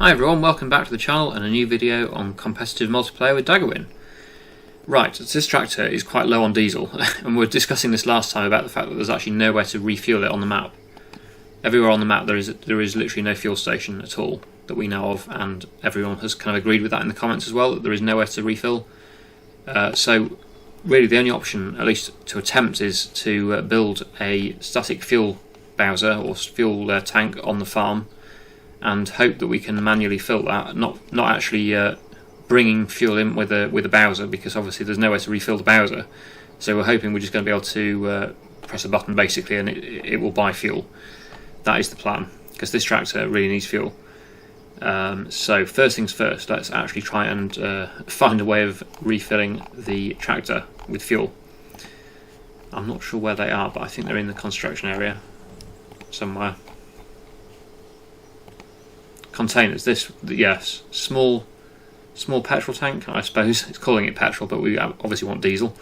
Hi everyone, welcome back to the channel and a new video on competitive multiplayer with Daggerwin. Right, this tractor is quite low on diesel and we were discussing this last time about the fact that there's actually nowhere to refuel it on the map. Everywhere on the map there is literally no fuel station at all that we know of, and everyone has kind of agreed with that in the comments as well, that there is nowhere to refill. So really the only option, at least to attempt, is to build a static fuel bowser or fuel tank on the farm and hope that we can manually fill that, not actually bringing fuel in with a bowser, because obviously there's nowhere to refill the bowser. So we're hoping we're just going to be able to press a button basically and it will buy fuel. That is the plan, because this tractor really needs fuel. So first things first, let's actually try and find a way of refilling the tractor with fuel. I'm not sure where they are, but I think they're in the construction area somewhere. Containers, yes, small petrol tank, I suppose. It's calling it petrol, but we obviously want diesel.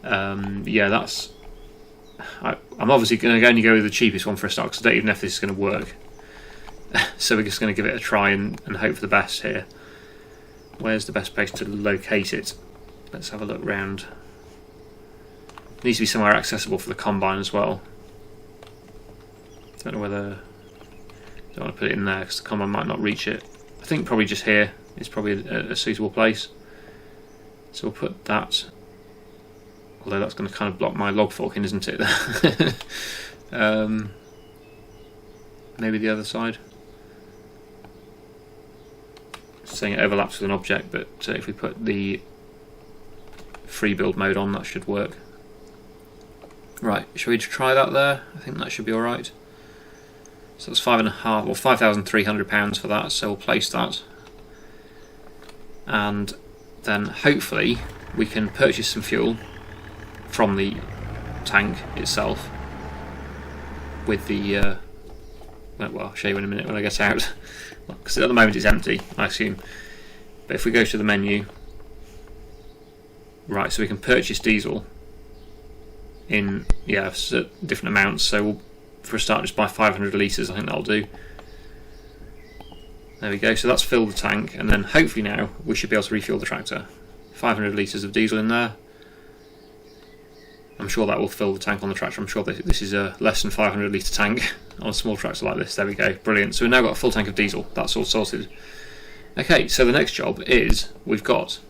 Yeah, that's. I'm obviously going to only go with the cheapest one for a start, because I don't even know if this is going to work. So we're just going to give it a try and hope for the best here. Where's the best place to locate it? Let's have a look round. It needs to be somewhere accessible for the combine as well. Don't know whether. Don't want to put it in there because the combine might not reach it. I think probably just here is probably a suitable place. So we'll put that. Although that's going to kind of block my log forking, isn't it? Maybe the other side. Saying it overlaps with an object, but if we put the free build mode on, that should work. Right, shall we try that there? I think that should be alright. So that's £5,500 or £5,300 for that, so we'll place that. And then hopefully we can purchase some fuel from the tank itself with the well, I'll show you in a minute when I get out, because at the moment it's empty, I assume. But if we go to the menu, right, so we can purchase diesel in different amounts. So we'll, for a start, just buy 500 litres. I think that'll do. There we go. So that's filled the tank, and then hopefully now we should be able to refuel the tractor. 500 litres of diesel in there. I'm sure that will fill the tank on the tractor. I'm sure this is a less than 500 litre tank on a small tractor like this. There we go. Brilliant. So we've now got a full tank of diesel. That's all sorted. Okay, so the next job is we've got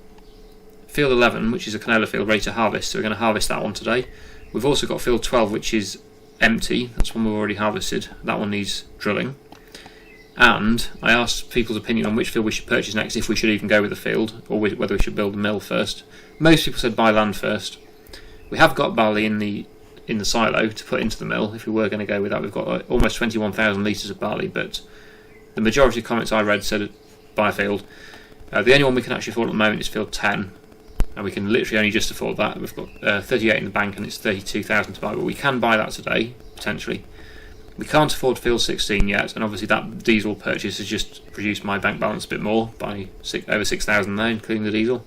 field 11, which is a canola field ready to harvest. So we're going to harvest that one today. We've also got field 12, which is empty. That's one we've already harvested. That one needs drilling. And I asked people's opinion on which field we should purchase next, if we should even go with the field, or whether we should build a mill first. Most people said buy land first. We have got barley in the silo to put into the mill if we were going to go with that. We've got almost 21,000 litres of barley, but the majority of comments I read said buy a field. The only one we can actually afford at the moment is field 10, and we can literally only just afford that. We've got 38 in the bank and it's 32,000 to buy, but we can buy that today, potentially. We can't afford field 16 yet, and obviously that diesel purchase has just reduced my bank balance a bit more by over 6,000 there, including the diesel.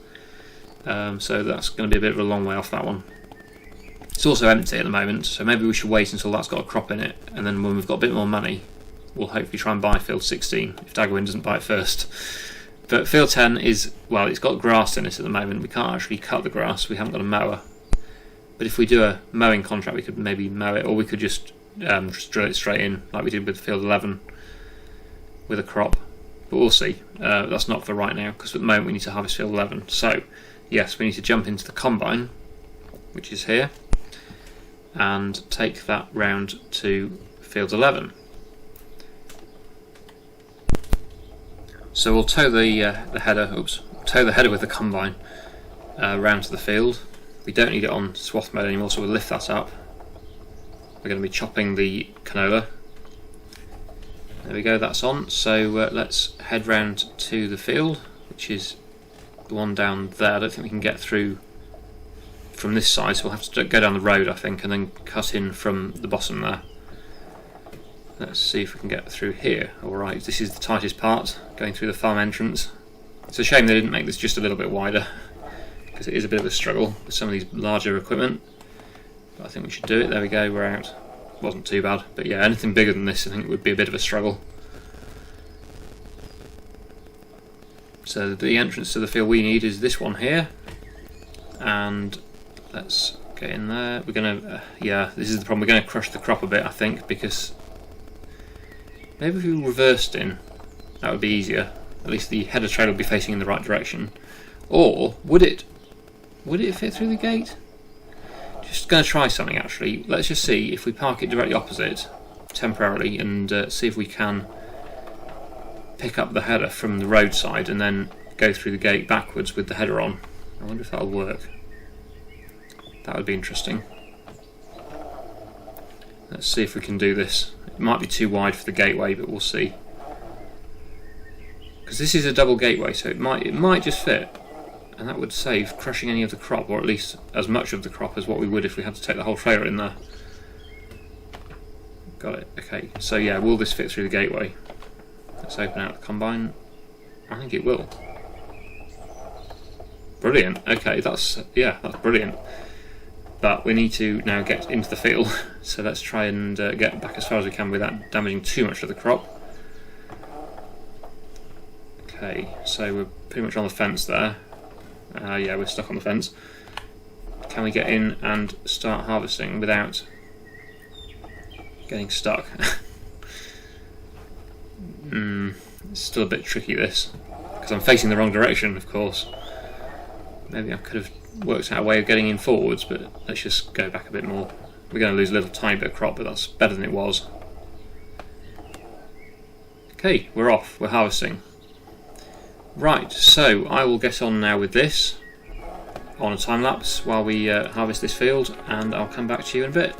So that's going to be a bit of a long way off that one. It's also empty at the moment, so maybe we should wait until that's got a crop in it, and then when we've got a bit more money, we'll hopefully try and buy field 16 if Daggerwin doesn't buy it first. But field 10 is, well, it's got grass in it at the moment. We can't actually cut the grass, we haven't got a mower. But if we do a mowing contract, we could maybe mow it, or we could just drill it straight in like we did with field 11 with a crop. But we'll see. That's not for right now, because at the moment we need to harvest field 11. So yes, we need to jump into the combine, which is here, and take that round to field 11. So we'll tow the header with the combine round to the field. We don't need it on swath mode anymore, so we'll lift that up. We're going to be chopping the canola. There we go, that's on. So let's head round to the field, which is the one down there. I don't think we can get through from this side, so we'll have to go down the road, I think, and then cut in from the bottom there. Let's see if we can get through here. Alright, this is the tightest part, going through the farm entrance. It's a shame they didn't make this just a little bit wider, because it is a bit of a struggle with some of these larger equipment. But I think we should do it. There we go, we're out. Wasn't too bad, but yeah, anything bigger than this I think would be a bit of a struggle. So the entrance to the field we need is this one here, and let's get in there. We're gonna, yeah, this is the problem. We're gonna crush the crop a bit, I think, because maybe if we reversed in, that would be easier. At least the header trailer would be facing in the right direction. Or would it fit through the gate? Just gonna try something actually. Let's just see if we park it directly opposite temporarily, and see if we can pick up the header from the roadside and then go through the gate backwards with the header on. I wonder if that'll work. That would be interesting. Let's see if we can do this. It might be too wide for the gateway, but we'll see. Because this is a double gateway, so it might just fit, and that would save crushing any of the crop, or at least as much of the crop as what we would if we had to take the whole trailer in there. Got it. Okay. So yeah, will this fit through the gateway? Let's open out the combine. I think it will. Brilliant. Okay, that's brilliant. But we need to now get into the field, so let's try and get back as far as we can without damaging too much of the crop. Okay, so we're pretty much on the fence there. Yeah, we're stuck on the fence. Can we get in and start harvesting without getting stuck? It's still a bit tricky, this, because I'm facing the wrong direction, of course. Maybe I could have worked out a way of getting in forwards, but let's just go back a bit more. We're going to lose a little tiny bit of crop, but that's better than it was. Okay, we're off. We're harvesting. Right, so I will get on now with this on a time lapse while we harvest this field, and I'll come back to you in a bit.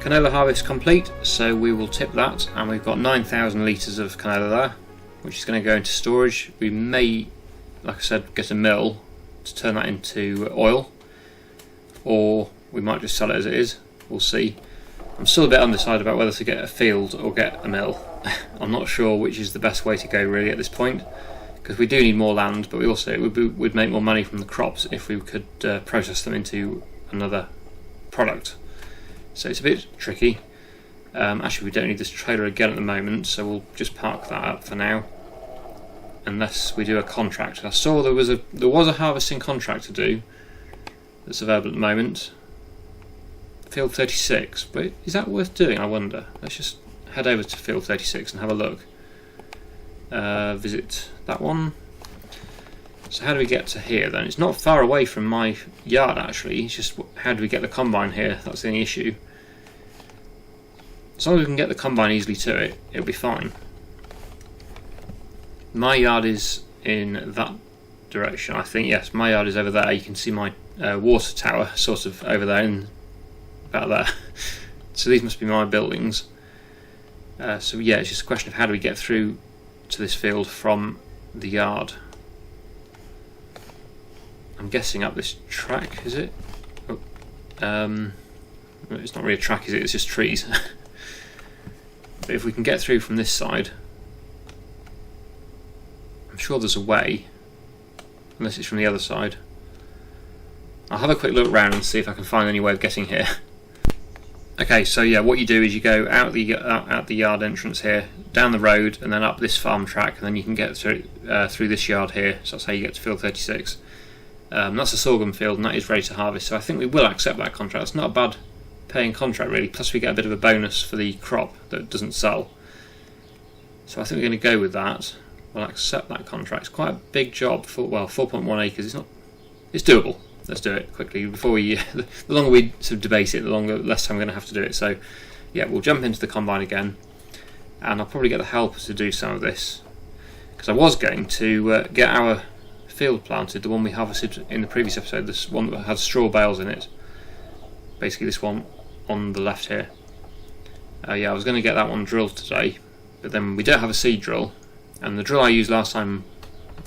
Canola harvest complete, so we will tip that, and we've got 9,000 litres of canola there, which is going to go into storage. We may, like I said, get a mill to turn that into oil, or we might just sell it as it is. We'll see. I'm still a bit undecided about whether to get a field or get a mill. I'm not sure which is the best way to go really at this point, because we do need more land, but we also would make more money from the crops if we could process them into another product. So it's a bit tricky. Actually, we don't need this trailer again at the moment, so we'll just park that up for now, unless we do a contract. I saw there was a harvesting contract to do that's available at the moment. Field 36, but is that worth doing? I wonder. Let's just head over to Field 36 and have a look. Visit that one. So how do we get to here then? It's not far away from my yard actually, it's just how do we get the combine here? That's the only issue. As long as we can get the combine easily to it, it'll be fine. My yard is in that direction. I think, yes, my yard is over there. You can see my water tower sort of over there and about there. So these must be my buildings. So yeah, it's just a question of how do we get through to this field from the yard. I'm guessing up this track, is it? Oh, it's not really a track, is it? It's just trees. But if we can get through from this side, I'm sure there's a way, unless it's from the other side. I'll have a quick look around and see if I can find any way of getting here. Okay, so yeah, what you do is you go out the yard entrance here, down the road, and then up this farm track, and then you can get through this yard here. So that's how you get to field 36. That's a sorghum field, and that is ready to harvest. So I think we will accept that contract. It's not a bad paying contract really. Plus we get a bit of a bonus for the crop that doesn't sell. So I think we're going to go with that. We'll accept that contract. It's quite a big job for 4.1 acres. It's doable. Let's do it quickly before we. The longer we sort of debate it, the less time we're going to have to do it. So, yeah, we'll jump into the combine again, and I'll probably get the helpers to do some of this because I was going to get our field planted, the one we harvested in the previous episode, this one that had straw bales in it. Basically, this one on the left here. Yeah, I was going to get that one drilled today, but then we don't have a seed drill, and the drill I used last time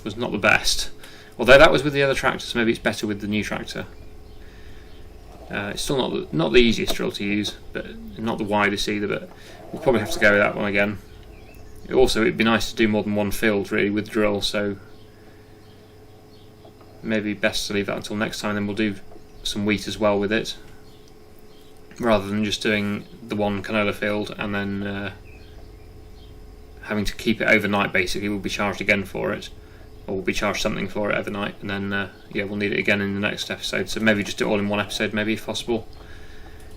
was not the best. Although that was with the other tractor, so maybe it's better with the new tractor. It's still not the easiest drill to use, but not the widest either, but we'll probably have to go with that one again. Also, it'd be nice to do more than one field really with drill, so maybe best to leave that until next time, then we'll do some wheat as well with it, rather than just doing the one canola field and then having to keep it overnight. Basically, we'll be charged again for it. Or we'll be charged something for it overnight, and then yeah, we'll need it again in the next episode. So maybe just do it all in one episode, maybe if possible,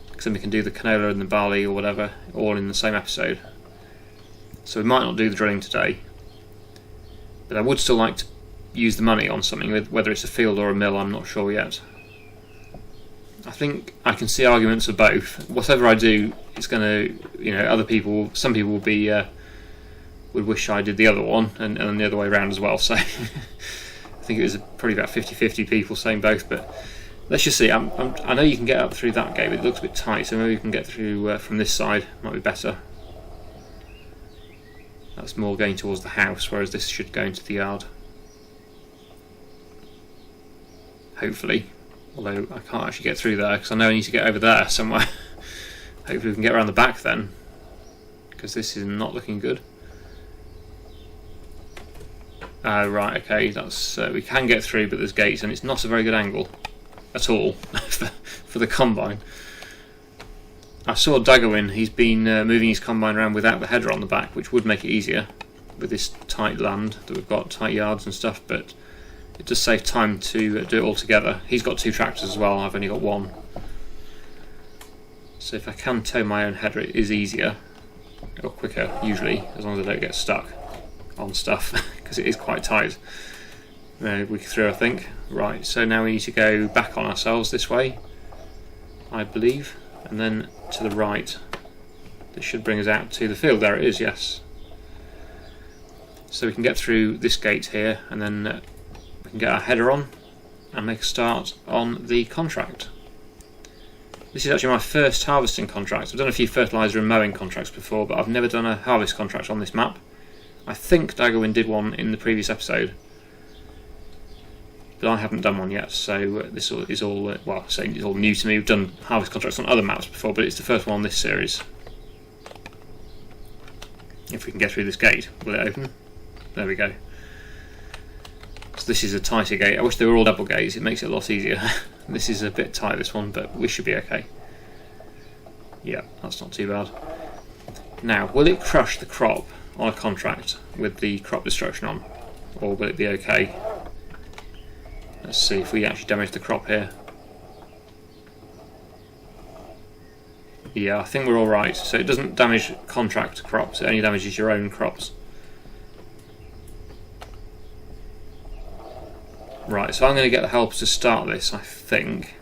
because then we can do the canola and the barley or whatever all in the same episode. So we might not do the drilling today, but I would still like to use the money on something, whether it's a field or a mill. I'm not sure yet. I think I can see arguments for both. Whatever I do, it's going to, some people will be. Would wish I did the other one, and the other way around as well, so I think it was probably about 50-50 people saying both, but let's just see. I know you can get up through that gate, but it looks a bit tight, so maybe you can get through from this side, might be better. That's more going towards the house, whereas this should go into the yard. Hopefully, although I can't actually get through there, because I know I need to get over there somewhere. Hopefully we can get around the back then, because this is not looking good. Right, okay, that's we can get through, but there's gates, and it's not a very good angle at all for the combine. I saw Daggerwin, he's been moving his combine around without the header on the back, which would make it easier with this tight land that we've got, tight yards and stuff, but it does save time to do it all together. He's got two tractors as well, I've only got one. So if I can tow my own header, it is easier, or quicker usually, as long as I don't get stuck on stuff, because it is quite tight. Week through, I think. Right, so now we need to go back on ourselves this way, I believe, and then to the right. This should bring us out to the field. There it is, yes. So we can get through this gate here, and then we can get our header on and make a start on the contract. This is actually my first harvesting contract. I've done a few fertiliser and mowing contracts before, but I've never done a harvest contract on this map. I think Daggerwin did one in the previous episode, but I haven't done one yet, so this is all, well, saying it's all new to me. We've done harvest contracts on other maps before, but it's the first one on this series. If we can get through this gate, will it open? There we go. So this is a tighter gate. I wish they were all double gates, it makes it a lot easier. This is a bit tight, this one, but we should be okay. Yeah, that's not too bad. Now, will it crush the crop on a contract with the crop destruction on, or will it be okay? Let's see if we actually damage the crop here. Yeah, I think we're alright. So it doesn't damage contract crops, it only damages your own crops. Right, so I'm going to get the helpers to start this, I think,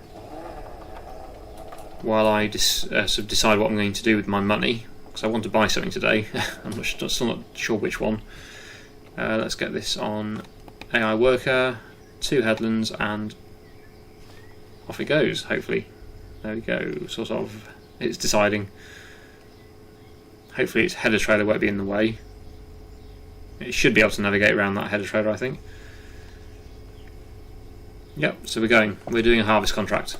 while I sort of decide what I'm going to do with my money, because I want to buy something today. I'm still not sure which one. Let's get this on AI worker, 2 headlands, and off it goes, hopefully. There we go, sort of. It's deciding. Hopefully its header trailer won't be in the way. It should be able to navigate around that header trailer, I think. Yep, so we're doing a harvest contract.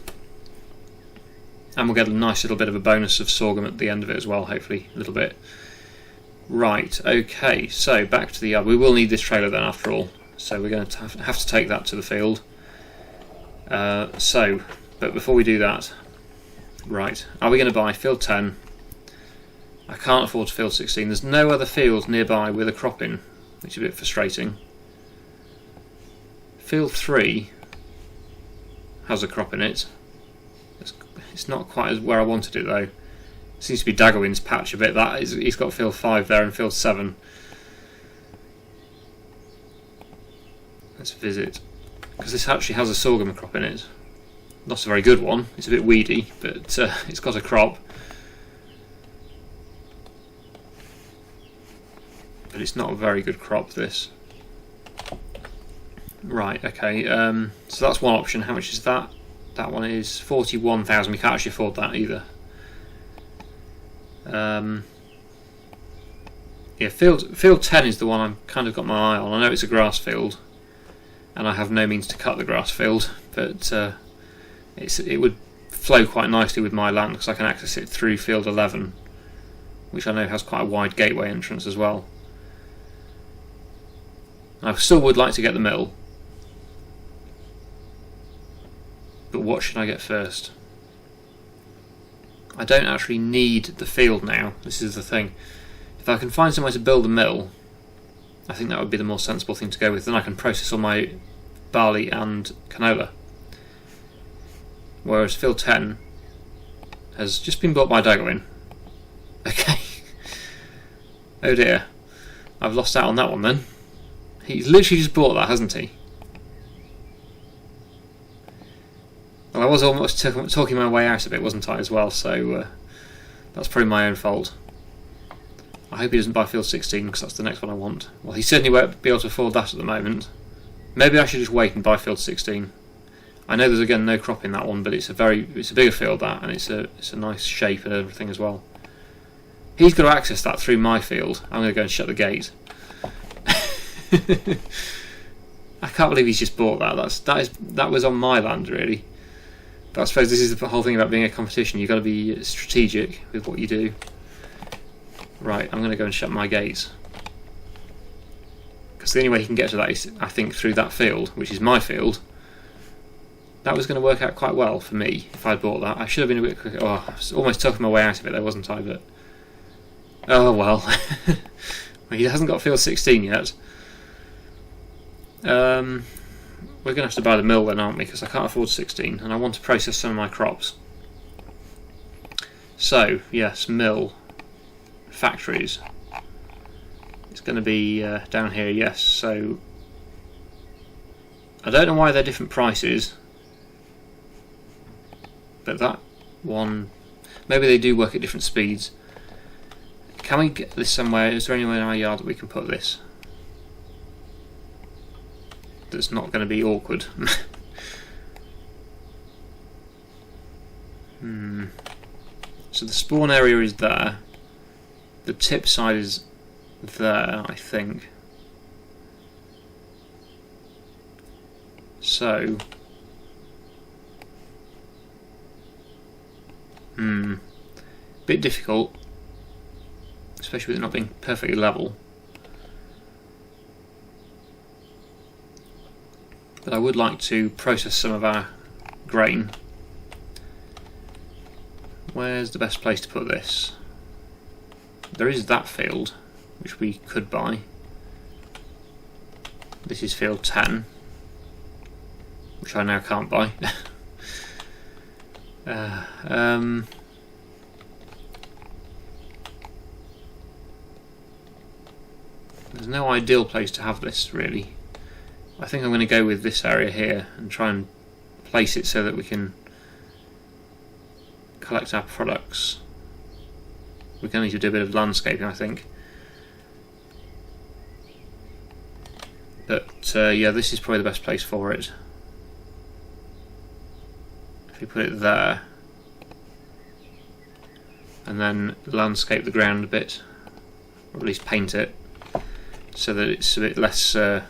And we'll get a nice little bit of a bonus of sorghum at the end of it as well, hopefully, a little bit. Right, okay, so back to the yard. We will need this trailer then after all, so we're going to have to take that to the field. But before we do that, right, are we going to buy field 10? I can't afford field 16. There's no other field nearby with a crop in, which is a bit frustrating. Field 3 has a crop in it. It's not quite as where I wanted it though. It seems to be Daggerwin's patch a bit. He's got field 5 there and field 7. Let's visit, because this actually has a sorghum crop in it. Not a very good one. It's a bit weedy, but it's got a crop. But it's not a very good crop, this. Right, okay, so that's one option. How much is that? That one is 41,000. We can't actually afford that either. Yeah, field 10 is the one I've kind of got my eye on. I know it's a grass field, and I have no means to cut the grass field, but it would flow quite nicely with my land because I can access it through field 11, which I know has quite a wide gateway entrance as well. I still would like to get the mill, but what should I get first? I don't actually need the field now. This is the thing. If I can find somewhere to build a mill, I think that would be the more sensible thing to go with. Then I can process all my barley and canola. Whereas field 10 has just been bought by Daggerwin. Okay. Oh dear. I've lost out on that one then. He's literally just bought that, hasn't he? Well, I was almost talking my way out of it, wasn't I, as well, so that's probably my own fault. I hope he doesn't buy field 16, because that's the next one I want. Well, he certainly won't be able to afford that at the moment. Maybe I should just wait and buy field 16. I know there's again no crop in that one, but it's a bigger field, that, and it's a nice shape and everything as well. He's got to access that through my field. I'm going to go and shut the gate. I can't believe he's just bought that. That was on my land, really. But I suppose this is the whole thing about being a competition. You've got to be strategic with what you do. Right, I'm going to go and shut my gates. Because the only way he can get to that is, I think, through that field, which is my field. That was going to work out quite well for me if I'd bought that. I should have been a bit quicker. Oh, I was almost talking my way out of it there, wasn't I? But oh well. He hasn't got field 16 yet. We're going to have to buy the mill then, aren't we? Because I can't afford 16 and I want to process some of my crops. So, yes, mill, factories. It's going to be down here, yes. So, I don't know why they're different prices, but that one, maybe they do work at different speeds. Can we get this somewhere? Is there anywhere in our yard that we can put this that's not going to be awkward? So the spawn area is there. The tip side is there, I think. So, bit difficult, especially with it not being perfectly level. But I would like to process some of our grain. Where's the best place to put this? There is that field, which we could buy. This is field 10, which I now can't buy. There's no ideal place to have this, really. I think I'm going to go with this area here and try and place it so that we can collect our products. We're going to need to do a bit of landscaping, I think. But yeah, this is probably the best place for it. If we put it there, and then landscape the ground a bit, or at least paint it, so that it's a bit less, so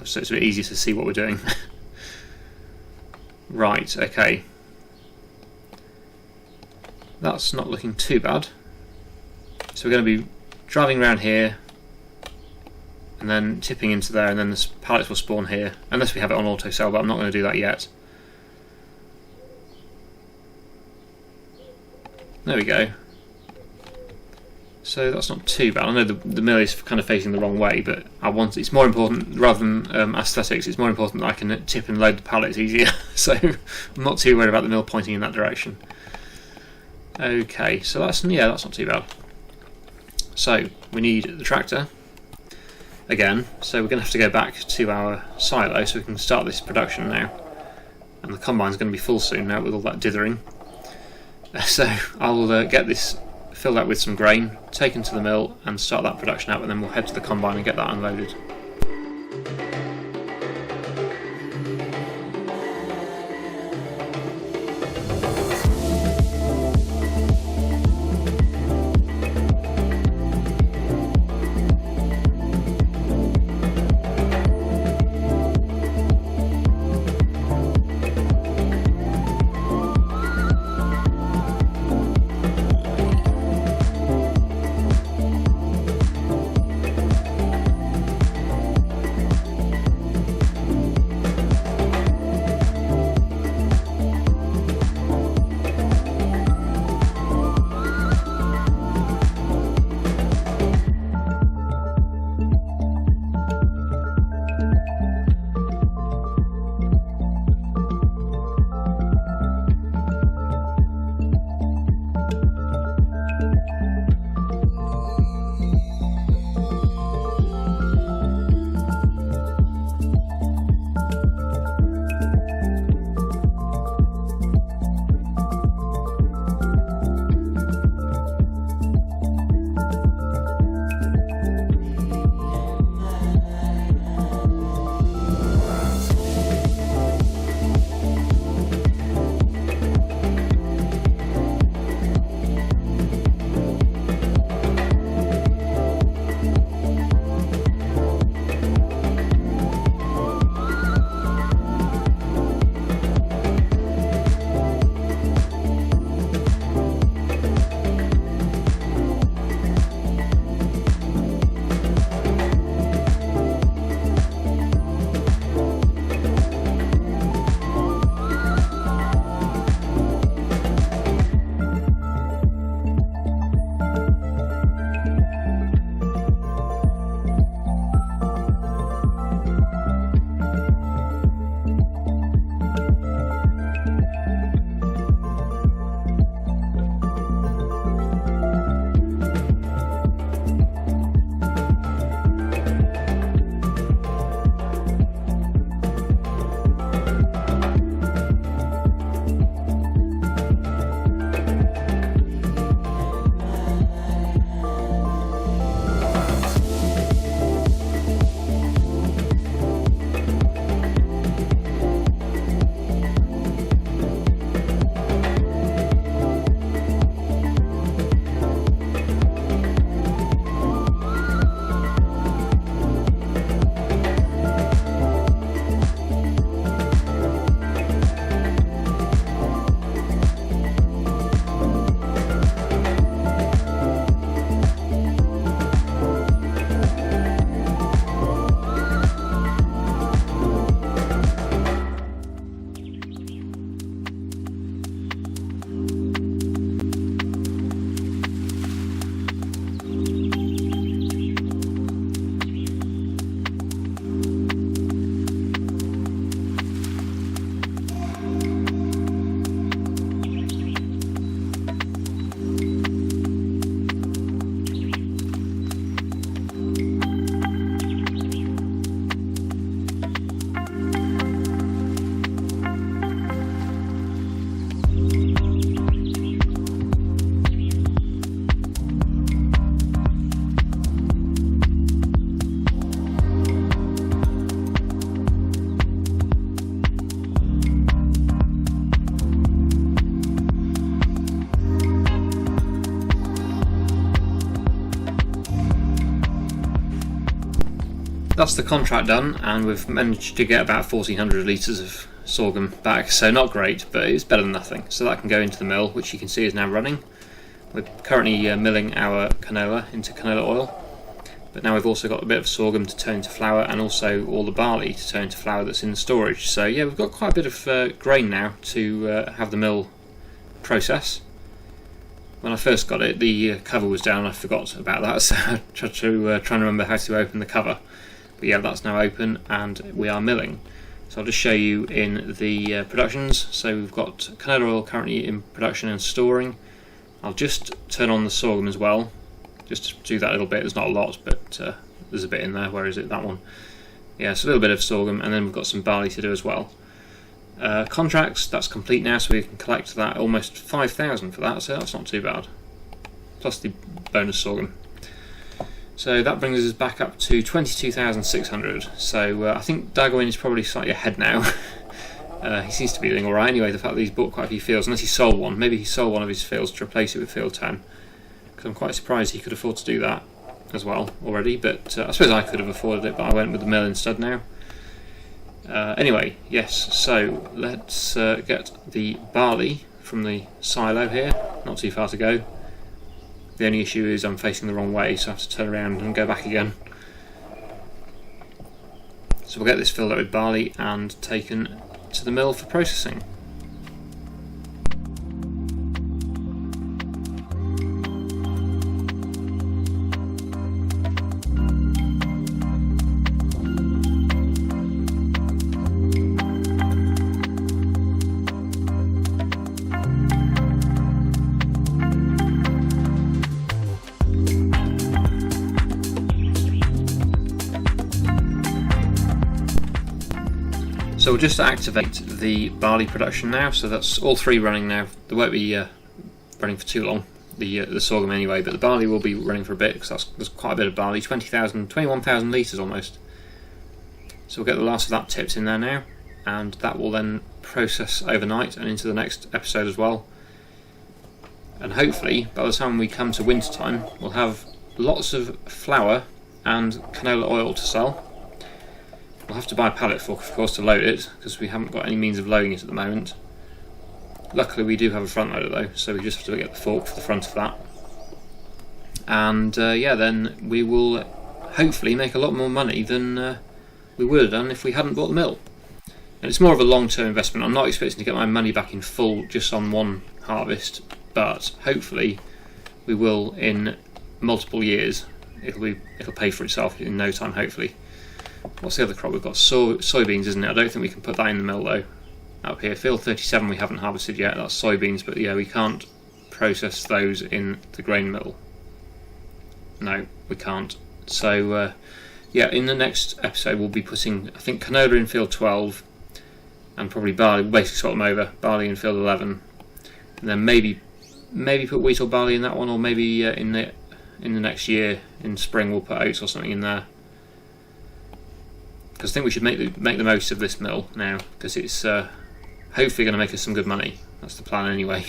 it's a bit easier to see what we're doing. Right, okay. That's not looking too bad. So we're going to be driving around here, and then tipping into there, and then the pallets will spawn here, unless we have it on auto sell, but I'm not going to do that yet. There we go. So that's not too bad. I know the mill is kind of facing the wrong way, but it's more important, rather than aesthetics, it's more important that I can tip and load the pallets easier. So I'm not too worried about the mill pointing in that direction. Okay, so that's not too bad. So we need the tractor again, so we're going to have to go back to our silo so we can start this production now. And the combine's going to be full soon now with all that dithering. So I'll get this filled out with some grain, taken to the mill and start that production out, and then we'll head to the combine and get that unloaded. that's the contract done, and we've managed to get about 1400 litres of sorghum back, so not great, but it's better than nothing. So that can go into the mill, which you can see is now running. We're currently milling our canola into canola oil, but now we've also got a bit of sorghum to turn into flour, and also all the barley to turn into flour that's in the storage. So yeah, we've got quite a bit of grain now to have the mill process. When I first got it, the cover was down. I forgot about that, so I tried to try and remember how to open the cover. But yeah, that's now open, and we are milling. So I'll just show you in the productions. So we've got canola oil currently in production and storing. I'll just turn on the sorghum as well, just to do that a little bit. There's not a lot, but there's a bit in there. Where is it? That one. Yeah, so a little bit of sorghum, and then we've got some barley to do as well. Contracts, that's complete now, so we can collect that, almost 5,000 for that, so that's not too bad. Plus the bonus sorghum. So that brings us back up to 22,600. So I think Daggerwin is probably slightly ahead now. He seems to be doing alright anyway, the fact that he's bought quite a few fields, unless he sold one. Maybe he sold one of his fields to replace it with field 10. Because I'm quite surprised he could afford to do that as well already, but I suppose I could have afforded it, but I went with the mill instead now. Anyway, yes, so let's get the barley from the silo here, not too far to go. The only issue is I'm facing the wrong way, so I have to turn around and go back again. So we'll get this filled up with barley and taken to the mill for processing. So we'll just activate the barley production now, so that's all three running now. They won't be running for too long, the sorghum anyway, but the barley will be running for a bit, because there's quite a bit of barley, 21,000 litres almost. So we'll get the last of that tipped in there now, and that will then process overnight and into the next episode as well. And hopefully, by the time we come to winter time, we'll have lots of flour and canola oil to sell. We'll have to buy a pallet fork, of course, to load it, because we haven't got any means of loading it at the moment. Luckily we do have a front loader though, so we just have to get the fork for the front of that. And yeah, then we will hopefully make a lot more money than we would have done if we hadn't bought the mill. And it's more of a long-term investment. I'm not expecting to get my money back in full just on one harvest, but hopefully we will in multiple years. It'll pay for itself in no time, hopefully. What's the other crop? We've got soybeans, isn't it? I don't think we can put that in the mill though. Up here, field 37 we haven't harvested yet, that's soybeans, but yeah, we can't process those in the grain mill. No, we can't. So yeah, in the next episode we'll be putting, I think, canola in field 12 and probably barley. We'll basically swap them over, barley in field 11, and then maybe put wheat or barley in that one, or maybe in the next year in spring we'll put oats or something in there. Because I think we should make the most of this mill now, because it's hopefully going to make us some good money. That's the plan anyway.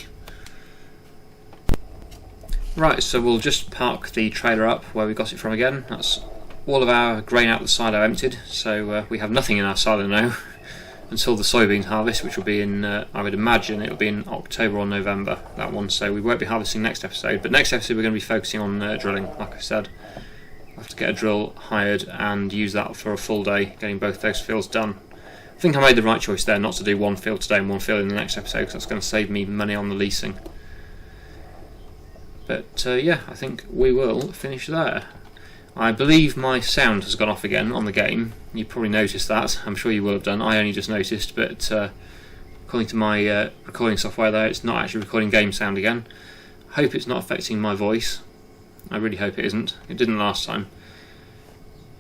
Right, so we'll just park the trailer up where we got it from again. That's all of our grain out the silo emptied, so we have nothing in our silo now until the soybean harvest, which will be in, I would imagine it'll be in October or November, that one, so we won't be harvesting next episode. But next episode we're going to be focusing on drilling, like I said. Have to get a drill hired and use that for a full day, getting both those fields done. I think I made the right choice there not to do one field today and one field in the next episode, because that's going to save me money on the leasing. But yeah, I think we will finish there. I believe my sound has gone off again on the game. You probably noticed that, I'm sure you will have done. I only just noticed, but according to my recording software there, it's not actually recording game sound again. I hope it's not affecting my voice. I really hope it isn't. It didn't last time.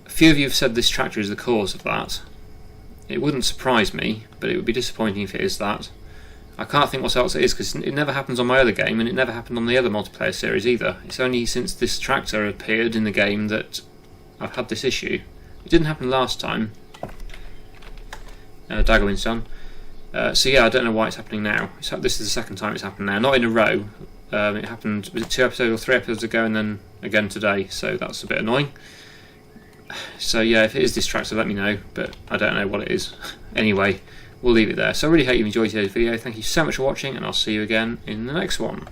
A few of you have said this tractor is the cause of that. It wouldn't surprise me, but it would be disappointing if it is that. I can't think what else it is, because it never happens on my other game, and it never happened on the other multiplayer series either. It's only since this tractor appeared in the game that I've had this issue. It didn't happen last time. Daggerwin's done. So yeah, I don't know why it's happening now. This is the second time it's happened now. Not in a row. It happened, was it 2 episodes or 3 episodes ago, and then again today, so that's a bit annoying. So yeah, if it is this tractor, let me know, but I don't know what it is. Anyway, we'll leave it there. So I really hope you enjoyed today's video. Thank you so much for watching, and I'll see you again in the next one.